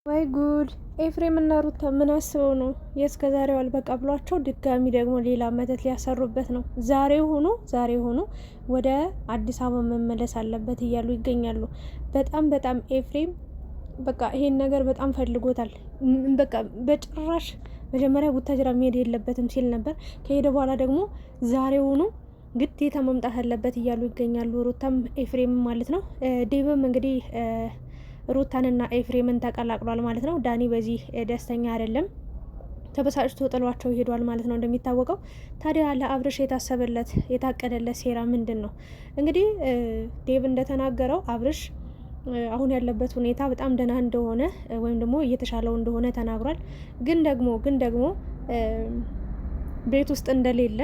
ወይ ጉድ! ኤፍሬም እና ሩታ ምን አስበው ነው የእስከዛሬው አልበቃ ብሏቸው ድጋሚ ደግሞ ሌላ መተት ሊያሰሩበት ነው። ዛሬ ሆኖ ወደ አዲስ አበባ መመለስ አለበት እያሉ ይገኛሉ። በጣም ኤፍሬም በቃ ይሄን ነገር በጣም ፈልጎታል። በቃ በጭራሽ መጀመሪያ ቡታጅራ መሄድ የለበትም ሲል ነበር። ከሄደ በኋላ ደግሞ ዛሬ ሆኖ ግዴታ መምጣት አለበት እያሉ ይገኛሉ። ሩታም ኤፍሬም ማለት ነው። ዴቭም እንግዲህ ሩታንና ኤፍሬምን ተቀላቅሏል ማለት ነው። ዳኒ በዚህ ደስተኛ አይደለም። ተበሳጭቶ ጥሏቸው ሄዷል ማለት ነው። እንደሚታወቀው ታዲያ ለአብርሽ የታሰበለት የታቀደለት ሴራ ምንድን ነው? እንግዲህ ዴቭ እንደተናገረው አብርሽ አሁን ያለበት ሁኔታ በጣም ደህና እንደሆነ ወይም ደግሞ እየተሻለው እንደሆነ ተናግሯል። ግን ደግሞ ቤት ውስጥ እንደሌለ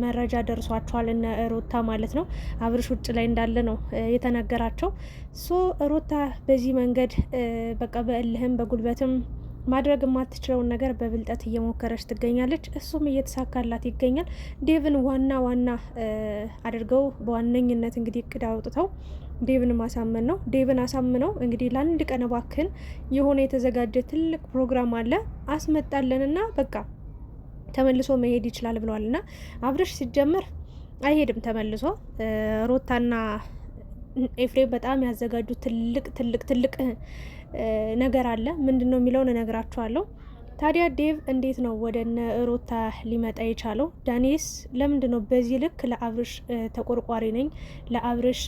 መረጃ ደርሷቸዋል እነ ሩታ ማለት ነው። አብርሽ ውጭ ላይ እንዳለ ነው የተነገራቸው። ሩታ በዚህ መንገድ በቃ በእልህም በጉልበትም ማድረግ የማትችለውን ነገር በብልጠት እየሞከረች ትገኛለች። እሱም እየተሳካላት ይገኛል። ዴቭን ዋና አድርገው በዋነኝነት እንግዲህ እቅድ አውጥተው ዴቭን ማሳመን ነው። ዴቭን አሳምነው እንግዲህ ለአንድ ቀን እባክን የሆነ የተዘጋጀ ትልቅ ፕሮግራም አለ አስመጣለንና በቃ ተመልሶ መሄድ ይችላል ብለዋል። እና አብርሽ ሲጀመር አይሄድም ተመልሶ። ሩታና ኤፍሬም በጣም ያዘጋጁ ትልቅ ነገር አለ። ምንድን ነው የሚለውን እነግራችኋለሁ። ታዲያ ዴቭ እንዴት ነው ወደ እነ ሩታ ሊመጣ የቻለው? ዳኒስ ለምንድን ነው በዚህ ልክ ለአብርሽ ተቆርቋሪ ነኝ፣ ለአብርሽ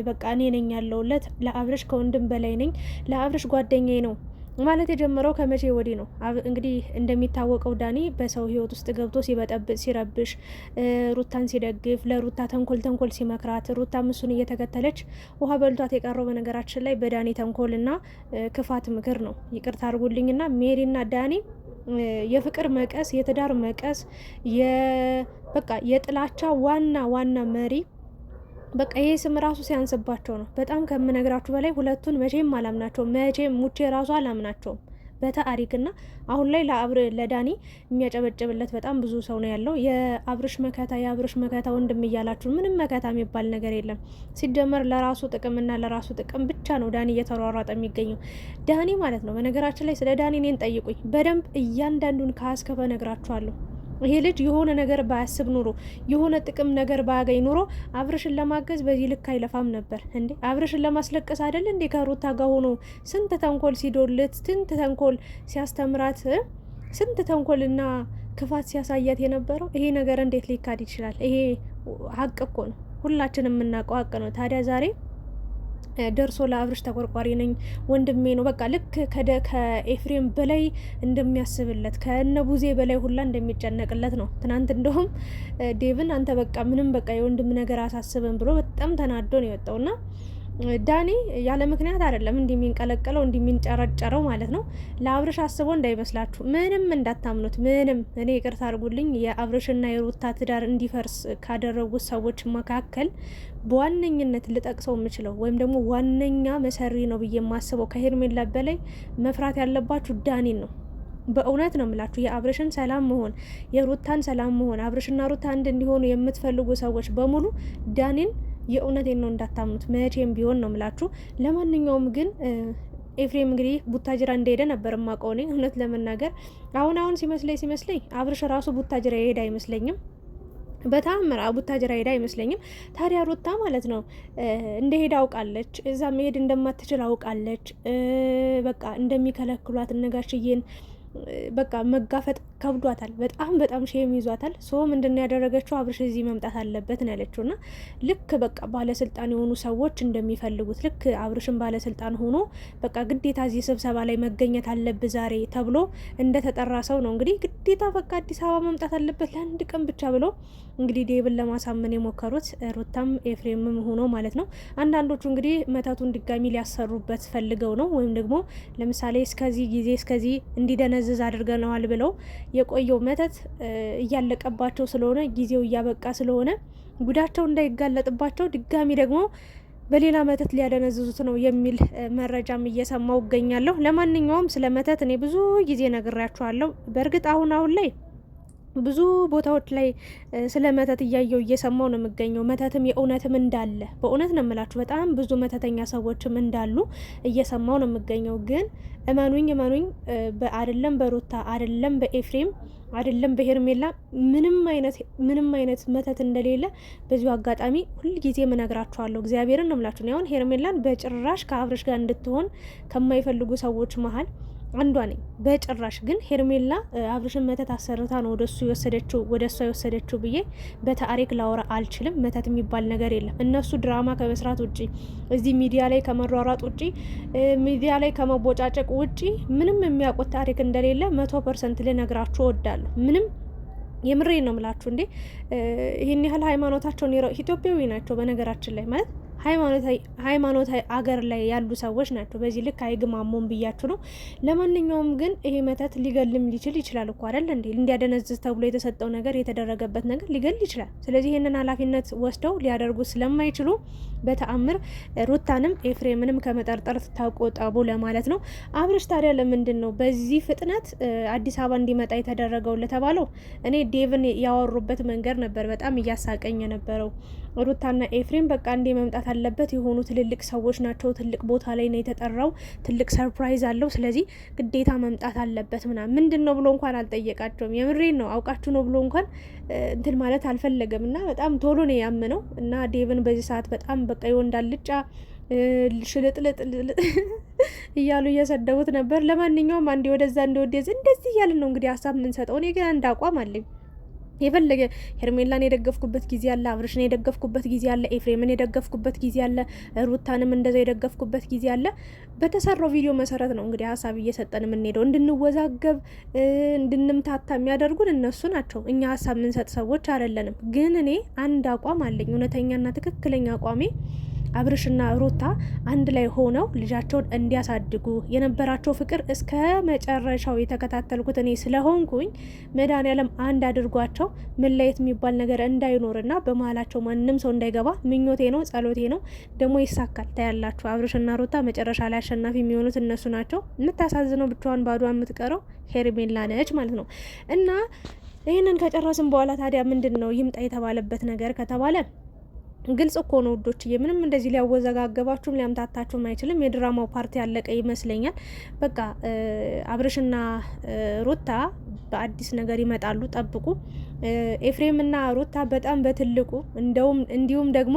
በቃ እኔ ነኝ ያለውለት፣ ለአብርሽ ከወንድም በላይ ነኝ፣ ለአብርሽ ጓደኛዬ ነው ማለት የጀመረው ከመቼ ወዲህ ነው? እንግዲህ እንደሚታወቀው ዳኒ በሰው ሕይወት ውስጥ ገብቶ ሲበጠብጥ ሲረብሽ፣ ሩታን ሲደግፍ፣ ለሩታ ተንኮል ሲመክራት፣ ሩታ እሱን እየተከተለች ውሃ በልቷት የቀረው በነገራችን ላይ በዳኒ ተንኮልና ክፋት ምክር ነው። ይቅርታ አድርጉልኝና ሜሪና ዳኒ የፍቅር መቀስ፣ የትዳር መቀስ፣ በቃ የጥላቻ ዋና መሪ በቃ ይሄ ስም ራሱ ሲያንስባቸው ነው። በጣም ከምነግራችሁ በላይ ሁለቱን መቼም አላምናቸውም። መቼም ሙቼ ራሱ አላምናቸውም በታሪክና አሁን ላይ ለዳኒ የሚያጨበጭብለት በጣም ብዙ ሰው ነው ያለው። የአብርሽ መከታ ወንድም እያላችሁ ምንም መከታ የሚባል ነገር የለም። ሲጀመር ለራሱ ጥቅምና ለራሱ ጥቅም ብቻ ነው ዳኒ እየተሯሯጠ የሚገኘው። ዳኒ ማለት ነው። በነገራችን ላይ ስለ ዳኒ እኔን ጠይቁኝ፣ በደንብ እያንዳንዱን ከአስከፈ ነግራችኋለሁ። ይሄ ልጅ የሆነ ነገር ባያስብ ኑሮ የሆነ ጥቅም ነገር ባያገኝ ኑሮ አብርሽን ለማገዝ በዚህ ልክ አይለፋም ነበር እንዴ? አብርሽን ለማስለቀስ አይደል እንዴ ከሩታ ጋር ሆኖ ስንት ተንኮል ሲዶልት፣ ስንት ተንኮል ሲያስተምራት፣ ስንት ተንኮልና ክፋት ሲያሳያት የነበረው። ይሄ ነገር እንዴት ሊካድ ይችላል? ይሄ ሀቅ እኮ ነው፣ ሁላችንም የምናውቀው ሀቅ ነው። ታዲያ ዛሬ ደርሶ ለአብርሽ ተቆርቋሪ ነኝ ወንድሜ ነው በቃ ልክ ከኤፍሬም በላይ እንደሚያስብለት ከነቡዜ በላይ ሁላ እንደሚጨነቅለት ነው። ትናንት እንደውም ዴቭን አንተ በቃ ምንም በቃ የወንድም ነገር አሳስብን ብሎ በጣም ተናዶ ነው የወጣውና ዳኒ ያለ ምክንያት አይደለም እንደሚንቀለቀለው እንደሚንጨረጨረው ማለት ነው። ለአብርሽ አስቦ እንዳይመስላችሁ፣ ምንም እንዳታምኑት። ምንም እኔ ይቅርታ አድርጉልኝ የአብርሽና የሩታ ትዳር እንዲፈርስ ካደረጉት ሰዎች መካከል በዋነኝነት ልጠቅሰው የምችለው ወይም ደግሞ ዋነኛ መሰሪ ነው ብዬ የማስበው ከሄርሜላ በላይ መፍራት ያለባችሁ ዳኒን ነው። በእውነት ነው የምላችሁ። የአብርሽን ሰላም መሆን የሩታን ሰላም መሆን አብርሽና ሩታ አንድ እንዲሆኑ የምትፈልጉ ሰዎች በሙሉ ዳኒን የእውነቴን ነው እንዳታምኑት መቼም ቢሆን ነው ምላችሁ። ለማንኛውም ግን ኤፍሬም እንግዲህ ቡታጅራ እንደሄደ ነበር ማውቀው እኔ እውነት ለመናገር አሁን ሲመስለኝ አብርሽ ራሱ ቡታጅራ የሄደ አይመስለኝም። በታምራ ቡታጅራ ሄዳ አይመስለኝም። ታዲያ ሩታ ማለት ነው እንደሄዳ አውቃለች፣ እዛ መሄድ እንደማትችል አውቃለች። በቃ እንደሚከለክሏት እነጋሽዬን በቃ መጋፈጥ ከብዷታል። በጣም ሼም ይዟታል። ምንድን ያደረገችው አብርሽ እዚህ መምጣት አለበት ነው ያለችው። ና ልክ በቃ ባለስልጣን የሆኑ ሰዎች እንደሚፈልጉት ልክ አብርሽን ባለስልጣን ሆኖ በቃ ግዴታ እዚህ ስብሰባ ላይ መገኘት አለብ ዛሬ ተብሎ እንደተጠራ ሰው ነው እንግዲህ ግዴታ በቃ አዲስ አበባ መምጣት አለበት ለአንድ ቀን ብቻ ብሎ እንግዲህ ዴቭን ለማሳመን የሞከሩት ሩታም ኤፍሬምም ሆኖ ማለት ነው። አንዳንዶቹ እንግዲህ መተቱን ድጋሚ ሊያሰሩበት ፈልገው ነው ወይም ደግሞ ለምሳሌ እስከዚህ ጊዜ እስከዚህ እንዲደነዝዝ አድርገነዋል ብለው የቆየው መተት እያለቀባቸው ስለሆነ ጊዜው እያበቃ ስለሆነ ጉዳቸው እንዳይጋለጥባቸው ድጋሚ ደግሞ በሌላ መተት ሊያደነዝዙት ነው የሚል መረጃም እየሰማው እገኛለሁ። ለማንኛውም ስለ መተት እኔ ብዙ ጊዜ ነግሬያችኋለሁ። በእርግጥ አሁን ላይ ብዙ ቦታዎች ላይ ስለ መተት እያየው እየሰማው ነው የምገኘው። መተትም የእውነትም እንዳለ በእውነት ነው የምላችሁ፣ በጣም ብዙ መተተኛ ሰዎችም እንዳሉ እየሰማው ነው የምገኘው። ግን እመኑኝ አይደለም በሩታ አይደለም በኤፍሬም አይደለም በሄርሜላ ምንም አይነት መተት እንደሌለ በዚሁ አጋጣሚ ሁልጊዜ እነግራችኋለሁ። እግዚአብሔርን ነው የምላችሁ። አሁን ሄርሜላን በጭራሽ ከአብርሽ ጋር እንድትሆን ከማይፈልጉ ሰዎች መሀል አንዷ ነኝ። በጭራሽ ግን ሄርሜላ አብርሽን መተት አሰርታ ነው ወደ እሷ የወሰደችው ብዬ በታሪክ ላወራ አልችልም። መተት የሚባል ነገር የለም። እነሱ ድራማ ከመስራት ውጪ፣ እዚህ ሚዲያ ላይ ከመሯሯጥ ውጪ፣ ሚዲያ ላይ ከመቦጫጨቅ ውጪ ምንም የሚያውቁት ታሪክ እንደሌለ 100% ልነግራችሁ እወዳለሁ። ምንም የምሬ ነው ምላችሁ። እንዴ ይህን ያህል ሃይማኖታቸውን ኢትዮጵያዊ ናቸው በነገራችን ላይ ማለት ሃይማኖታዊ አገር ላይ ያሉ ሰዎች ናቸው። በዚህ ልክ አይግማሙም ብያችሁ ነው። ለማንኛውም ግን ይሄ መተት ሊገልም ሊችል ይችላል እኮ አይደል እንዴ? እንዲያደነዝዝ ተብሎ የተሰጠው ነገር የተደረገበት ነገር ሊገል ይችላል። ስለዚህ ይህንን ኃላፊነት ወስደው ሊያደርጉ ስለማይችሉ በተአምር ሩታንም ኤፍሬምንም ከመጠርጠር ተቆጠቡ ለማለት ነው። አብርሽ ታዲያ ለምንድን ነው በዚህ ፍጥነት አዲስ አበባ እንዲመጣ የተደረገው ለተባለው እኔ ዴቭን ያወሩበት መንገድ ነበር በጣም እያሳቀኝ የነበረው። ሩታና ኤፍሬም በቃ እንዴ መምጣት አለበት፣ የሆኑ ትልልቅ ሰዎች ናቸው፣ ትልቅ ቦታ ላይ ነው የተጠራው፣ ትልቅ ሰርፕራይዝ አለው፣ ስለዚህ ግዴታ መምጣት አለበት ምናምን። ምንድን ነው ብሎ እንኳን አልጠየቃቸውም። የምሬን ነው። አውቃችሁ ነው ብሎ እንኳን እንትን ማለት አልፈለገም። እና በጣም ቶሎ ነው ያመነው። እና ዴቭን በዚህ ሰዓት በጣም በቃ ይወንዳል ልጫ ሽልጥልጥ እያሉ እየሰደቡት ነበር። ለማንኛውም አንዴ ወደዛ እንደወደዝ እንደዚህ እያልን ነው እንግዲህ ሀሳብ የምንሰጠው። እኔ ግን አንድ አቋም አለኝ። የፈለገ ሄርሜላን የደገፍኩበት ጊዜ አለ፣ አብርሽን የደገፍኩበት ጊዜ አለ፣ ኤፍሬምን የደገፍኩበት ጊዜ አለ፣ ሩታንም እንደዛ የደገፍኩበት ጊዜ አለ። በተሰራው ቪዲዮ መሰረት ነው እንግዲህ ሀሳብ እየሰጠን የምንሄደው። እንድንወዛገብ እንድንምታታ የሚያደርጉን እነሱ ናቸው። እኛ ሀሳብ የምንሰጥ ሰዎች አይደለንም። ግን እኔ አንድ አቋም አለኝ፣ እውነተኛና ትክክለኛ አቋሜ አብርሽና ሩታ አንድ ላይ ሆነው ልጃቸውን እንዲያሳድጉ የነበራቸው ፍቅር እስከ መጨረሻው የተከታተልኩት እኔ ስለሆንኩኝ መድኃኒዓለም አንድ አድርጓቸው መለየት የሚባል ነገር እንዳይኖርና በመሀላቸው ማንም ሰው እንዳይገባ ምኞቴ ነው፣ ጸሎቴ ነው። ደግሞ ይሳካል። ታያላችሁ። አብርሽና ሩታ መጨረሻ ላይ አሸናፊ የሚሆኑት እነሱ ናቸው። የምታሳዝነው ብቻዋን ባዷ የምትቀረው ሄርሜላ ነች ማለት ነው። እና ይህንን ከጨረስን በኋላ ታዲያ ምንድን ነው ይምጣ የተባለበት ነገር ከተባለ ግልጽ እኮ ነው ውዶችዬ። ምንም እንደዚህ ሊያወዘጋገባችሁም ሊያምታታችሁም አይችልም። የድራማው ፓርቲ ያለቀ ይመስለኛል። በቃ አብርሽና ሩታ በአዲስ ነገር ይመጣሉ፣ ጠብቁ። ኤፍሬምና ሩታ በጣም በትልቁ እንዲሁም ደግሞ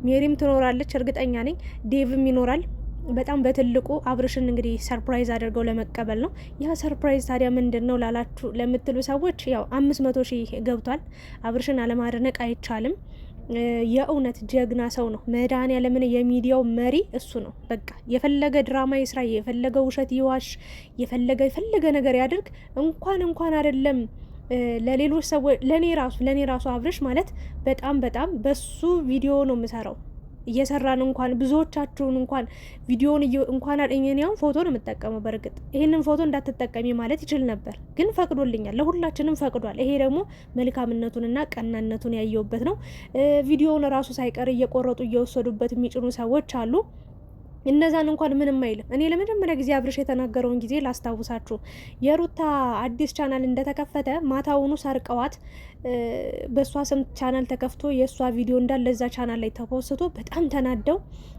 ሜሪም ትኖራለች፣ እርግጠኛ ነኝ። ዴቭም ይኖራል። በጣም በትልቁ አብርሽን እንግዲህ ሰርፕራይዝ አድርገው ለመቀበል ነው። ያ ሰርፕራይዝ ታዲያ ምንድን ነው ላላችሁ ለምትሉ ሰዎች ያው 500 ሺህ ገብቷል። አብርሽን አለማድነቅ አይቻልም። የእውነት ጀግና ሰው ነው። መድኃኒዓለምን የሚዲያው መሪ እሱ ነው። በቃ የፈለገ ድራማ ይስራ፣ የፈለገ ውሸት ይዋሽ፣ የፈለገ ነገር ያድርግ እንኳን አይደለም ለሌሎች ሰዎች ለኔ ራሱ አብርሽ ማለት በጣም በሱ ቪዲዮ ነው የምሰራው እየሰራን እንኳን ብዙዎቻችሁን እንኳን ቪዲዮውን እንኳን አጥኝኛው ፎቶ ነው የምጠቀመው። በእርግጥ ይሄንን ፎቶ እንዳትጠቀሚ ማለት ይችል ነበር፣ ግን ፈቅዶልኛል። ለሁላችንም ፈቅዷል። ይሄ ደግሞ መልካምነቱንና ቀናነቱን ያየውበት ነው። ቪዲዮውን ራሱ ሳይቀር እየቆረጡ እየወሰዱበት የሚጭኑ ሰዎች አሉ። እነዛን እንኳን ምንም አይልም። እኔ ለመጀመሪያ ጊዜ አብርሽ የተናገረውን ጊዜ ላስታውሳችሁ። የሩታ አዲስ ቻናል እንደተከፈተ ማታውኑ ሰርቀዋት በእሷ ስም ቻናል ተከፍቶ የእሷ ቪዲዮ እንዳለ እዛ ቻናል ላይ ተፖስቶ በጣም ተናደው፣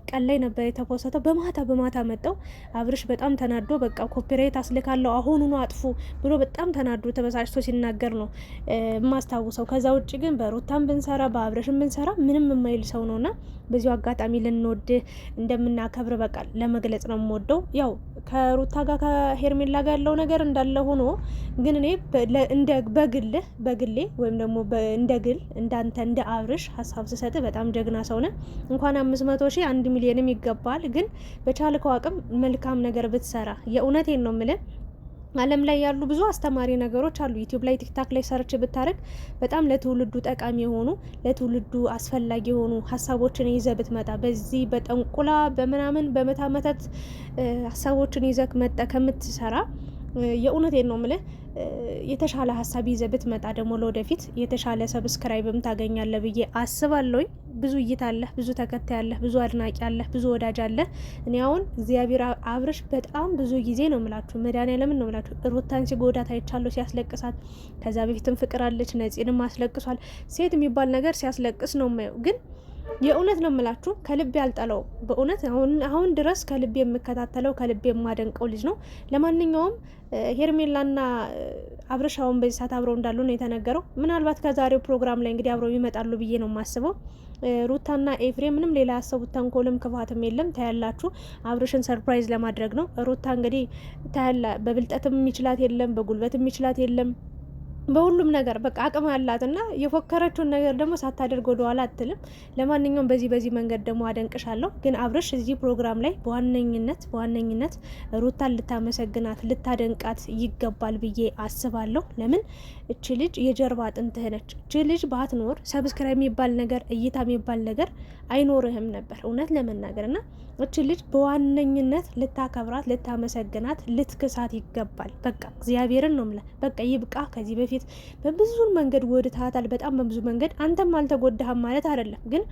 ቀን ላይ ነበር የተፖሰተው። በማታ መጣው አብርሽ በጣም ተናዶ በቃ ኮፒራይት አስልካለሁ አሁኑኑ አጥፉ ብሎ በጣም ተናዶ ተበሳጭቶ ሲናገር ነው የማስታውሰው። ከዛ ውጭ ግን በሩታም ብንሰራ በአብርሽም ብንሰራ ምንም የማይል ሰው ነውና በዚሁ አጋጣሚ ልንወድ እንደምናከብር በቃ ለመግለጽ ነው የምወደው። ያው ከሩታ ጋር ከሄርሜላ ጋር ያለው ነገር እንዳለ ሆኖ ግን እኔ በግሌ ወይም ደግሞ እንደ ግል እንዳንተ እንደ አብርሽ ሀሳብ ስሰጥ በጣም ጀግና ሰው ነህ። እንኳን 500 ሺህ 1 ሚሊዮንም ይገባል። ግን በቻልከው አቅም መልካም ነገር ብትሰራ የእውነቴን ነው የምልህ። ዓለም ላይ ያሉ ብዙ አስተማሪ ነገሮች አሉ። ዩቲዩብ ላይ ቲክታክ ላይ ሰርች ብታደርግ በጣም ለትውልዱ ጠቃሚ የሆኑ ለትውልዱ አስፈላጊ የሆኑ ሀሳቦችን ይዘህ ብትመጣ በዚህ በጠንቁላ በምናምን በመታመታት ሀሳቦችን ይዘህ መጣ ከምትሰራ የእውነቴን ነው የምልህ። የተሻለ ሀሳብ ይዘህ ብትመጣ ደግሞ ለወደፊት የተሻለ ሰብስክራይብም ታገኛለህ ብዬ አስባለሁ። ብዙ እይታ አለህ፣ ብዙ ተከታይ አለህ፣ ብዙ አድናቂ አለህ፣ ብዙ ወዳጅ አለህ። እኔ አሁን እግዚአብሔር አብርሽ በጣም ብዙ ጊዜ ነው የምላችሁ፣ መድኃኒዓለምን ነው የምላችሁ፣ ሩታን ሲጎዳት አይቻለሁ፣ ሲያስለቅሳት። ከዛ በፊትም ፍቅር አለች፣ ነፂንም አስለቅሷል። ሴት የሚባል ነገር ሲያስለቅስ ነው የማየው። ግን የእውነት ነው የምላችሁ ከልቤ ያልጠለው በእውነት አሁን ድረስ ከልቤ የምከታተለው ከልቤ የማደንቀው ልጅ ነው። ለማንኛውም ሄርሜላና አብርሽ አሁን በዚህ ሰዓት አብረው እንዳሉ ነው የተነገረው። ምናልባት ከዛሬው ፕሮግራም ላይ እንግዲህ አብረው ይመጣሉ ብዬ ነው የማስበው። ሩታና ኤፍሬም ምንም ሌላ ያሰቡት ተንኮልም ክፋትም የለም። ታያላችሁ፣ አብርሽን ሰርፕራይዝ ለማድረግ ነው። ሩታ እንግዲህ ታያላ፣ በብልጠትም የሚችላት የለም፣ በጉልበትም የሚችላት የለም። በሁሉም ነገር በቃ አቅም ያላትና የፎከረችውን ነገር ደግሞ ሳታደርግ ወደ ኋላ አትልም። ለማንኛውም በዚህ መንገድ ደግሞ አደንቅሻለሁ። ግን አብርሽ እዚህ ፕሮግራም ላይ በዋነኝነት ሩታን ልታመሰግናት ልታደንቃት ይገባል ብዬ አስባለሁ። ለምን እቺ ልጅ የጀርባ አጥንትህ ነች። እቺ ልጅ ባትኖር ሰብስክራይብ የሚባል ነገር እይታ የሚባል ነገር አይኖርህም ነበር እውነት ለመናገር እና እቺ ልጅ በዋነኝነት ልታከብራት ልታመሰግናት ልትክሳት ይገባል። በቃ እግዚአብሔርን ነው የምልህ። በቃ ይብቃ። ከዚህ በፊት በብዙ መንገድ ጎድተሃታል፣ በጣም በብዙ መንገድ። አንተም አልተጎዳህም ማለት አይደለም፣ ግን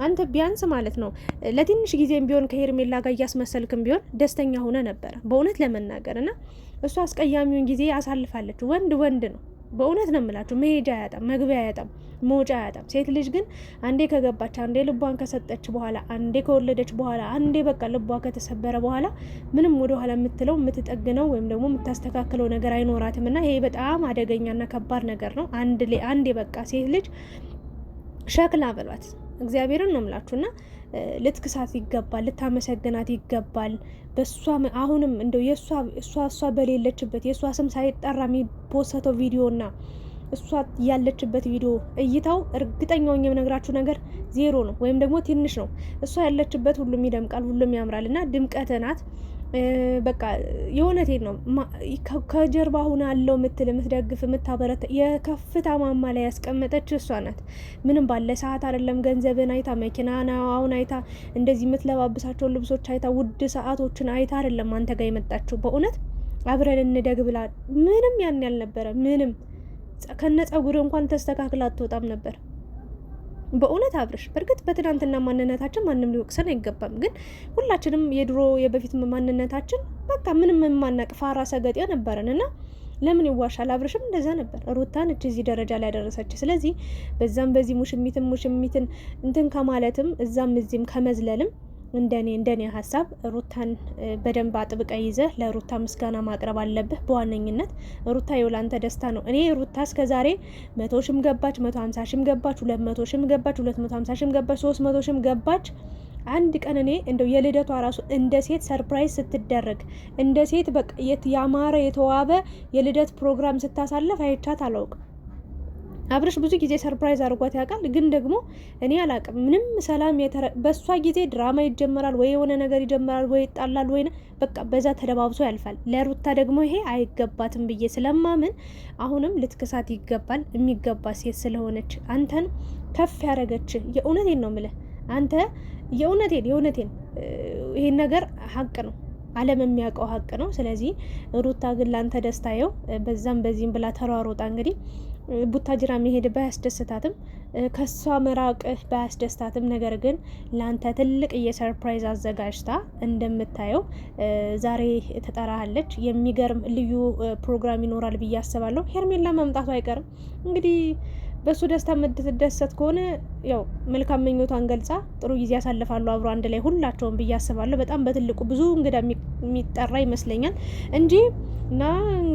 አንተ ቢያንስ ማለት ነው ለትንሽ ጊዜም ቢሆን ከሄርሜላ ጋር እያስመሰልክም ቢሆን ደስተኛ ሆነ ነበረ በእውነት ለመናገር እና እሷ አስቀያሚውን ጊዜ አሳልፋለች። ወንድ ነው በእውነት ነው የምላችሁ። መሄጃ አያጣም፣ መግቢያ አያጣም፣ መውጫ አያጣም። ሴት ልጅ ግን አንዴ ከገባች፣ አንዴ ልቧን ከሰጠች በኋላ፣ አንዴ ከወለደች በኋላ፣ አንዴ በቃ ልቧ ከተሰበረ በኋላ ምንም ወደ ኋላ የምትለው የምትጠግነው ወይም ደግሞ የምታስተካክለው ነገር አይኖራትም እና ይሄ በጣም አደገኛና ከባድ ነገር ነው። አንዴ በቃ ሴት ልጅ ሸክላ በሏት። እግዚአብሔርን ነው የምላችሁና ልትክሳት ይገባል፣ ልታመሰግናት ይገባል። በሷ አሁንም እንደው እሷ በሌለችበት የእሷ ስም ሳይጠራ የሚፖሰተው ቪዲዮና እሷ ያለችበት ቪዲዮ እይታው እርግጠኛውን የምነግራችሁ ነገር ዜሮ ነው ወይም ደግሞ ትንሽ ነው። እሷ ያለችበት ሁሉም ይደምቃል፣ ሁሉም ያምራል እና ድምቀት ናት። በቃ የእውነቴን ነው። ከጀርባ ሁና አለው የምትል የምትደግፍ የምታበረታ የከፍታ ማማ ላይ ያስቀመጠች እሷ ናት። ምንም ባለ ሰዓት አይደለም ገንዘብን አይታ መኪና አሁን አይታ እንደዚህ የምትለባብሳቸውን ልብሶች አይታ ውድ ሰዓቶችን አይታ አይደለም አንተ ጋር የመጣችው። በእውነት አብረን እንደግ ብላ ምንም ያን ያልነበረ ምንም ከነ ጸጉር እንኳን ተስተካክላ አትወጣም ነበር። በእውነት አብርሽ በእርግጥ በትናንትና ማንነታችን ማንም ሊወቅሰን አይገባም። ግን ሁላችንም የድሮ የበፊት ማንነታችን በቃ ምንም የማናቅ ፋራ ሰገጤ ነበረን እና ለምን ይዋሻል? አብርሽም እንደዛ ነበር። ሩታን እዚህ ደረጃ ላይ ያደረሰች። ስለዚህ በዛም በዚህ ሙሽሚትን እንትን ከማለትም እዛም እዚህም ከመዝለልም እንደኔ ሀሳብ ሩታን በደንብ አጥብቀ ይዘህ ለሩታ ምስጋና ማቅረብ አለብህ። በዋነኝነት ሩታ የውላንተ ደስታ ነው። እኔ ሩታ እስከዛሬ 100 ሺህም ገባች፣ 150 ሺህም ገባች፣ 200 ሺህም ገባች፣ 250 ሺህም ገባች፣ 300 ሺህም ገባች፣ አንድ ቀን እኔ እንደው የልደቷ ራሱ እንደ ሴት ሰርፕራይዝ ስትደረግ እንደ ሴት በቃ ያማረ የተዋበ የልደት ፕሮግራም ስታሳለፍ አይቻት አላውቅም። አብርሽ ብዙ ጊዜ ሰርፕራይዝ አድርጓት ያውቃል። ግን ደግሞ እኔ አላውቅም ምንም ሰላም በእሷ ጊዜ ድራማ ይጀመራል ወይ የሆነ ነገር ይጀመራል ወይ ይጣላል ወይ በቃ በዛ ተደባብሶ ያልፋል። ለሩታ ደግሞ ይሄ አይገባትም ብዬ ስለማምን አሁንም ልትክሳት ይገባል። የሚገባ ሴት ስለሆነች አንተን ከፍ ያደረገች የእውነቴን ነው የምልህ። አንተ የእውነቴን ይሄን ነገር ሀቅ ነው ዓለም የሚያውቀው ሀቅ ነው። ስለዚህ ሩታ ግን ላንተ ደስታየው በዛም በዚህም ብላ ተሯሮጣ እንግዲህ ቡታጅራ መሄድ ባያስደስታትም ከሷ መራቅ ባያስደስታትም ነገር ግን ላንተ ትልቅ የሰርፕራይዝ አዘጋጅታ እንደምታየው ዛሬ ተጠራሃለች። የሚገርም ልዩ ፕሮግራም ይኖራል ብዬ አስባለሁ። ሄርሜላ መምጣቱ አይቀርም እንግዲህ በሱ ደስታ የምትደሰት ከሆነ ያው መልካም ምኞቷን ገልጻ ጥሩ ጊዜ ያሳልፋሉ አብሮ አንድ ላይ ሁላቸውም ብዬ አስባለሁ። በጣም በትልቁ ብዙ እንግዳ የሚጠራ ይመስለኛል እንጂ እና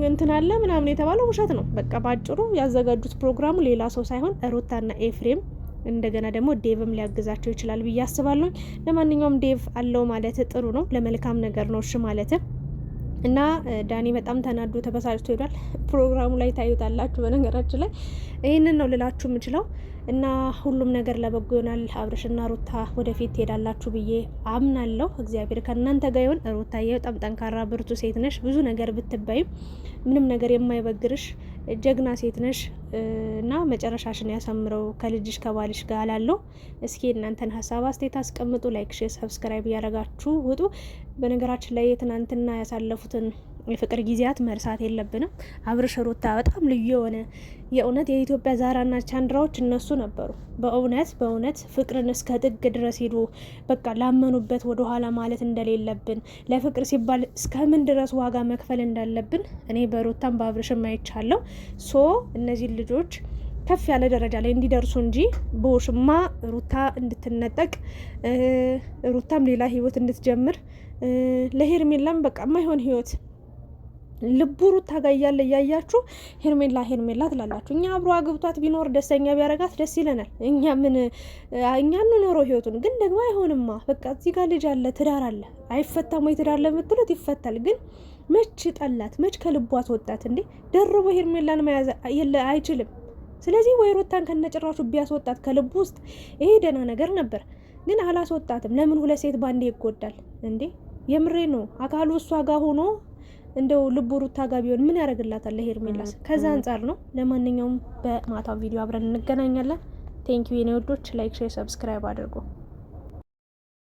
እንትን አለ ምናምን የተባለው ውሸት ነው። በቃ ባጭሩ ያዘጋጁት ፕሮግራሙ ሌላ ሰው ሳይሆን ሩታና ኤፍሬም እንደገና ደግሞ ዴቭም ሊያግዛቸው ይችላል ብዬ አስባለሁ። ለማንኛውም ዴቭ አለው ማለት ጥሩ ነው፣ ለመልካም ነገር ነው እሺ ማለት እና ዳኒ በጣም ተናዶ ተበሳጭቶ ሄዷል። ፕሮግራሙ ላይ ታዩታላችሁ። በነገራችን ላይ ይህንን ነው ልላችሁ የምችለው እና ሁሉም ነገር ለበጎ ይሆናል። አብርሽና ሩታ ወደፊት ትሄዳላችሁ ብዬ አምናለሁ። እግዚአብሔር ከእናንተ ጋር ይሁን። ሩታዬ በጣም ጠንካራ ብርቱ ሴት ነሽ። ብዙ ነገር ብትባይም ምንም ነገር የማይበግርሽ ጀግና ሴት ነሽ እና መጨረሻሽን ያሳምረው ከልጅሽ ከባልሽ ጋር አላለሁ። እስኪ እናንተን ሀሳብ አስተያየት አስቀምጡ። ላይክ፣ ሼር፣ ሰብስክራይብ እያደረጋችሁ ውጡ። በነገራችን ላይ ትናንትና ያሳለፉትን የፍቅር ጊዜያት መርሳት የለብንም። አብርሽ ሩታ በጣም ልዩ የሆነ የእውነት የኢትዮጵያ ዛራና ቻንድራዎች እነሱ ነበሩ። በእውነት ፍቅርን እስከ ጥግ ድረስ ሄዱ። በቃ ላመኑበት ወደ ኋላ ማለት እንደሌለብን፣ ለፍቅር ሲባል እስከምን ድረስ ዋጋ መክፈል እንዳለብን እኔ በሩታም በአብርሽም አይቻለሁ። ሶ እነዚህ ልጆች ከፍ ያለ ደረጃ ላይ እንዲደርሱ እንጂ በውሽማ ሩታ እንድትነጠቅ ሩታም ሌላ ህይወት እንድትጀምር ለሄርሜላም በቃ የማይሆን ህይወት ልቡ ሩታ ጋር እያለ እያያችሁ ሄርሜላ ትላላችሁ። እኛ አብሮ አግብቷት ቢኖር ደስተኛ ቢያረጋት ደስ ይለናል። እኛ እንኖረው ህይወቱን። ግን ደግሞ አይሆንማ። በቃ እዚህ ጋር ልጅ አለ፣ ትዳር አለ። አይፈታም ወይ ትዳር ለምትሉት ይፈታል። ግን መች ጠላት፣ መች ከልቡ አስወጣት እንዴ? ደርቦ ሄርሜላን መያዝ አይችልም። ስለዚህ ወይ ሩታን ከነጭራሹ ቢያስወጣት ከልቡ ውስጥ ይሄ ደህና ነገር ነበር። ግን አላስወጣትም። ለምን ሁለት ሴት ባንዴ ይጎዳል እንዴ? የምሬ ነው። አካሉ እሷ ጋር ሆኖ እንደው ልቡ ሩታ ጋር ቢሆን ምን ያደርግላታል ሄርሜላስ? ከዛ አንጻር ነው። ለማንኛውም በማታው ቪዲዮ አብረን እንገናኛለን። ቴንኪዩ የኔ ወዶች። ላይክ፣ ሼር፣ ሰብስክራይብ አድርጉ።